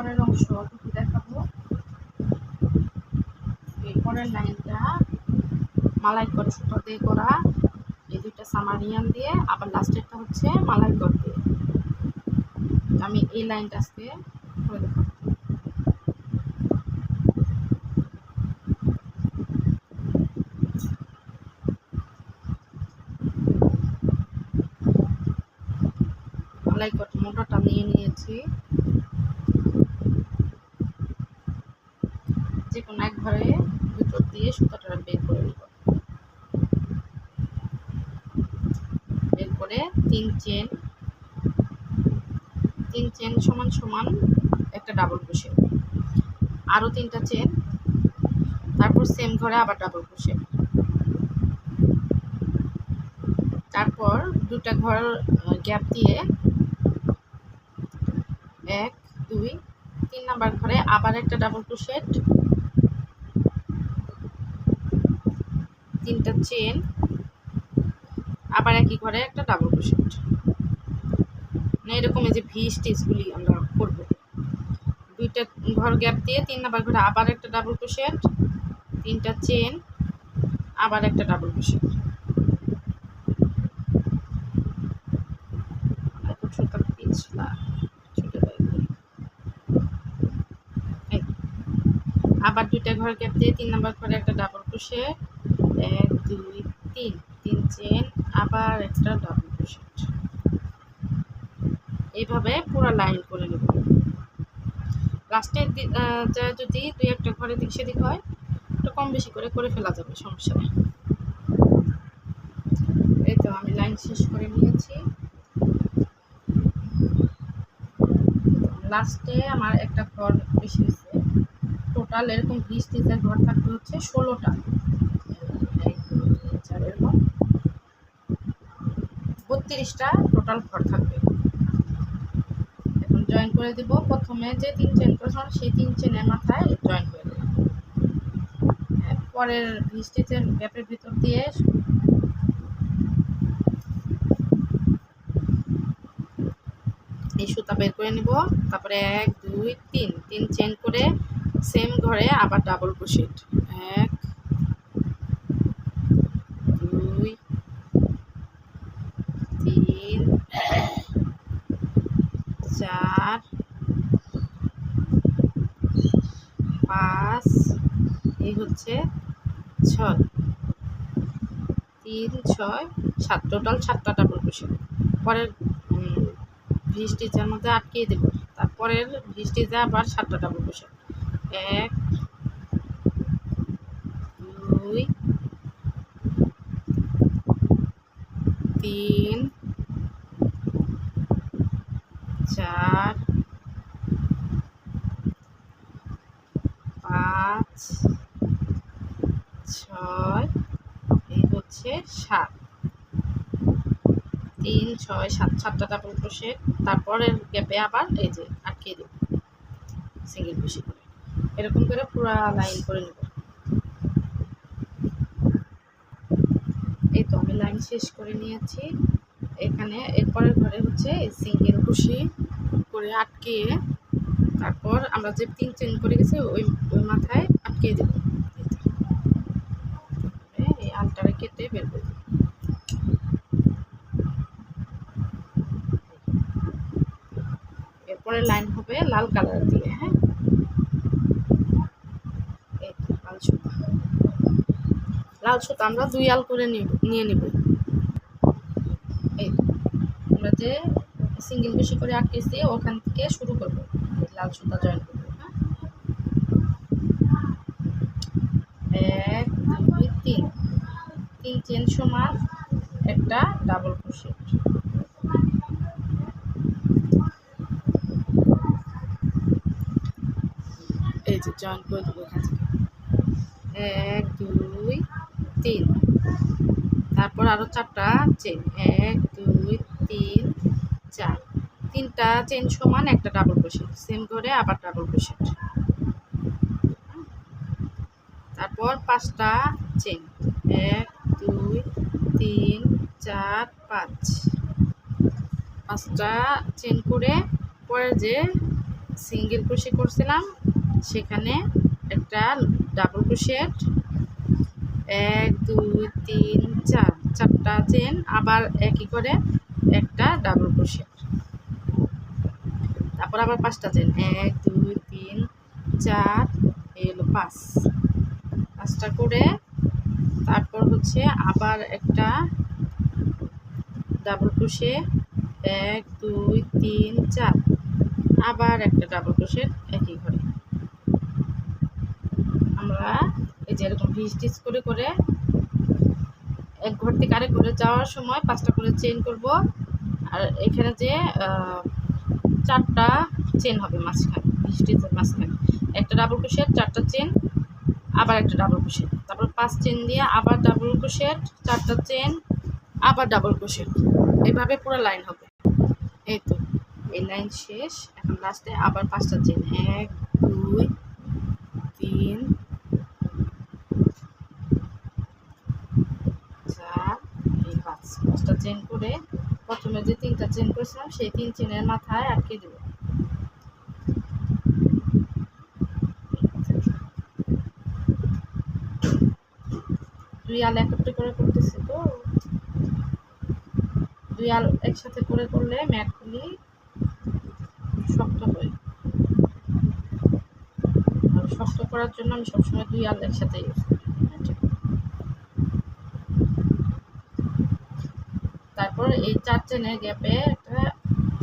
পরের অংশ টুকু দেখাবো। এই পরের লাইনটা মালাই কট সুতো দিয়ে করা, এই দুইটা সামারিয়ান দিয়ে, আবার লাস্টেরটা হচ্ছে মালাই কট দিয়ে। আমি এই লাইনটা আজকে করে দেখাবো। মালাই কট মোটাটা নিয়ে নিয়েছি, যে কোনো এক ঘরে ভিতর দিয়ে সুতোটা বের করে নিব। বের করে তিন চেন সমান সমান একটা ডাবল ক্রোশেট, আরো 3টা চেন, তারপর সেম ঘরে আবার ডাবল ক্রোশেট, তারপর 2টা ঘর গ্যাপ দিয়ে 1 2 3 নাম্বার ঘরে আবার একটা ডাবল ক্রোশেট, 3টা চেন, আবার একই ঘরে একটা ডাবল ক্রোশেট। মানে এরকম এই যে ভি স্টিচগুলি আমরা করব। 2টা ঘর গ্যাপ দিয়ে 3 নাম্বার ঘরে আবার একটা ডাবল ক্রোশেট, 3টা চেন, আবার একটা ডাবল ক্রোশেট। আবার 2টা ঘর গ্যাপ দিয়ে 3 নাম্বার ঘরে একটা ডাবল ক্রোশেট, 1 2 3, 3 চেন, আবার একটা ডাবল ক্রোশেট। এইভাবে পুরো লাইন করে নেব। লাস্টের যদি 2-1টা ঘরে দিক সেদিক হয় একটু কম বেশি করে ফেলা যাবে, সমস্যা নেই। এই তো আমি লাইন শেষ করে নিয়েছি। লাস্টে আমার একটা ঘর বেশি হয়েছে, টোটাল এরকম 20-30 ঘর থাকতে হচ্ছে 16টা, এরকম 32টা টোটাল ঘর থাকবে। এখন জয়েন করে দিব। প্রথমে যে 3 চেন করেছিলাম সেই 3 চেনের মাথায় জয়েন করে দিলাম, পরের স্টিচের গ্যাপের ভিতর দিয়ে এই সুতা বের করে নিব। তারপরে 1 2 3 চেন করে সেম ঘরে আবার ডাবল ক্রোশেট, 1 2 3 4 5, এই হচ্ছে 6, 3 6 7, টোটাল 7টা ডাবল ক্রোশেট। পরের ভি স্টিচের মধ্যে আটকিয়ে দেব, তারপরের ভি স্টিচে আবার 7টা ডাবল ক্রোশেট, 1 2 3 4 5 6, এই হচ্ছে 7, 3 6 7, 7টা ডাবল ক্রোশেট। তারপরের গ্যাপে আবার এই যে আটকিয়ে দেব সিঙ্গেল ক্রোশেট করে, এরকম করে পুরো লাইন করে নেব। এই তো আমি লাইন শেষ করে নিয়েছি। এখানে এরপরের ঘরে হচ্ছে সিঙ্গেল ক্রোশেট করে আটকিয়ে, তারপর আমরা যে 3 চেন করে গেছি ওই মাথায় আটকিয়ে দেব। এই আলটারে কেটে বের করে দেব। এরপরে লাইন হবে লাল কালার দিয়ে। হ্যাঁ, এই তো লাল সুতা আমরা 2 আল করে নিয়ে নিব। এই আমরা যে সিঙ্গেল বেশি করে আটকেছি ওখান থেকে শুরু করব, লাল সুতা জয়েন করব। হ্যাঁ, 1 2 3 চেন সমান একটা ডাবল ক্রোশেট, এই যে জয়েন করে দেবো এখান থেকে 1 2 3, তারপর আরো 4টা চেন, 1 2 3 4, 3টা চেন সমান একটা ডাবল ক্রোশেট, সেম করে আবার ডাবল ক্রোশেট, তারপর 5টা চেন, 1 2 3 4 5, 5টা চেন করে পরে যে সিঙ্গেল ক্রোশে করছিলাম, সেখানে একটা ডাবল ক্রোশেট, 1 2 3 4 চারটা চেন, আবার একই করে একটা ডাবল ক্রোশেট, তারপর আবার 5টা চেন, 1 2 3 4 এই হলো 5টা করে, তারপর হচ্ছে আবার একটা ডাবল ক্রোশে, 1 2 3 4 আবার একটা ডাবল ক্রোশেট একই ঘরে। আমরা এই যে এরকম ভি স্টিচ করে করে এক ঘর থেকে আরেক ঘরে যাওয়ার সময় 5টা করে চেন করব, আর এখানে যে 4টা চেন হবে মাঝখানে, ভি স্টিচের মাঝখানে একটা ডাবল ক্রোশেট, 4টা চেন, আবার একটা ডাবল ক্রোশেট, তারপর 5 চেন দিয়ে আবার ডাবল ক্রোশেট, 4টা চেন, আবার ডাবল ক্রোশেট, এইভাবে পুরো লাইন হবে। এই তো এই লাইন শেষ। এখন লাস্টে আবার 5টা চেন, 1 2 3 4 এই 5টা চেন করে প্রথমে যে 3টা চেন করেছিলাম সেই 3 চেনের মাথায় আটকে দেব। দুই আল একত্রে করে করতেছি, তো দুই আল একসাথে করে করলে ম্যাটগুলি শক্ত হয়, আর শক্ত করার জন্য আমি সবসময় 2 আল একসাথে ইউজ করি। তারপর এই 4 চেনের গ্যাপে একটা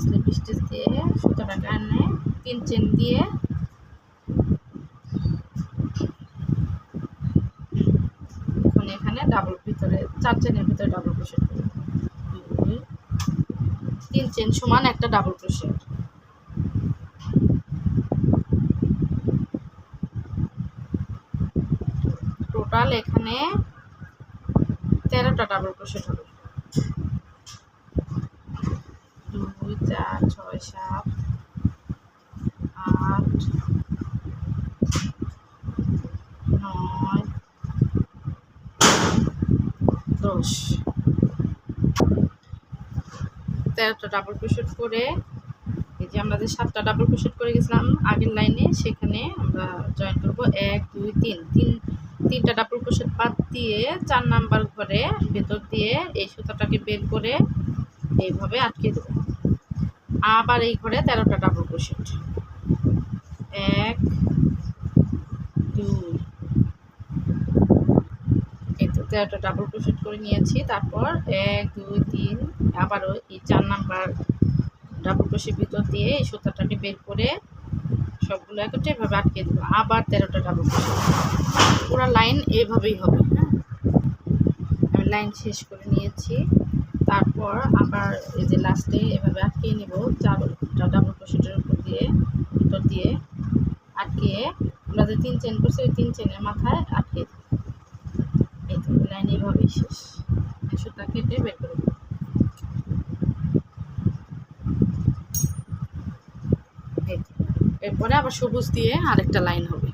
স্লিপ স্টিচ দিয়ে সুতোটা টানে 3 চেন দিয়ে এখন এখানে ডাবল ভিতরে 4 চেনের ভিতরে ডাবল ক্রোশেট করব, 2 3 চেন সমান একটা ডাবল ক্রোশেট, টোটাল এখানে 13টা ডাবল ক্রোশেট হবে। 2 4 6 7 8 9 10 13টা ডাবল ক্রোশেট করে এই যে আমরা যে 7টা ডাবল ক্রোশেট করে গেছিলাম আগের লাইনে, সেখানে আমরা জয়েন করব 1 2 3 তিনটা ডাবল ক্রোশেট বাদ দিয়ে 4 নাম্বার ঘরে ভেতর দিয়ে এই সুতাটাকে বের করে এইভাবে আটকে দেব। আবার এই ঘরে 13টা ডাবল ক্রোশেট, 1 2 এই তো 13টা ডাবল ক্রোশেট করে নিয়েছি। তারপর 1 2 3 আবারও এই 4 নাম্বার ডাবল ক্রোশেট ভিতর দিয়ে এই সুতাটাকে বের করে সবগুলো একত্রে এভাবে আটকে দেবো। আবার 13টা ডাবল ক্রোশেট, পুরো লাইন এভাবেই হবে। হ্যাঁ, আমি লাইন শেষ করে নিয়েছি। তারপর আবার এই যে লাস্টে এভাবে আটকে নেব, 4টা ডাবল ক্রোশেটের উপর দিয়ে ভিতর দিয়ে আটকিয়ে আমরা যে 3 চেন করছি ওই 3 চেনের মাথায় আটকে দেব। এই তো লাইন এভাবেই শেষ। সুতা কেটে বের করে দেব। এরপরে আবার সবুজ দিয়ে আরেকটা লাইন হবে।